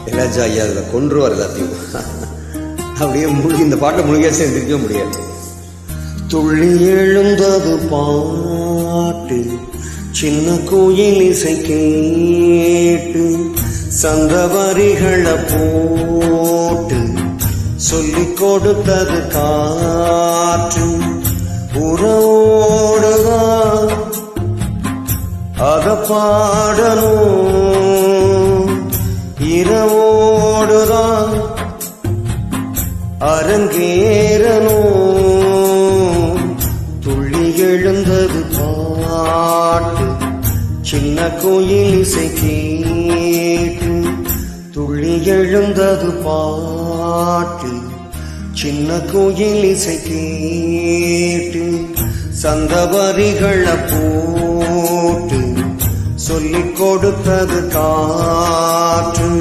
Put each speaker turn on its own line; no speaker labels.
இளையராஜா ஐயா அதில் கொன்றுவார் எல்லாத்தையும். அப்படியே மூழ்கி இந்த பாட்டை முழுகியாச்சும் எந்திரிக்க முடியாது. துள்ளி எழுந்தது பாட்டு, சின்ன கோயில் இசை கேட்டு, சந்த வரிகளை போட்டு சொல்லிக் கொடுத்தது காற்று. உறவோடுதான் அத பாடணும், இரவோடுதான் அரங்கேறணும். துள்ளி எழுந்தது பாட்டு, சின்ன கோயில் இசை கேட்டு, துள்ளி எழுந்தது பாட்டு, சின்ன கோயில் இசை கேட்டு, சந்த வரிகளை போட்டு சொல்லிக் கொடுத்தது காற்று.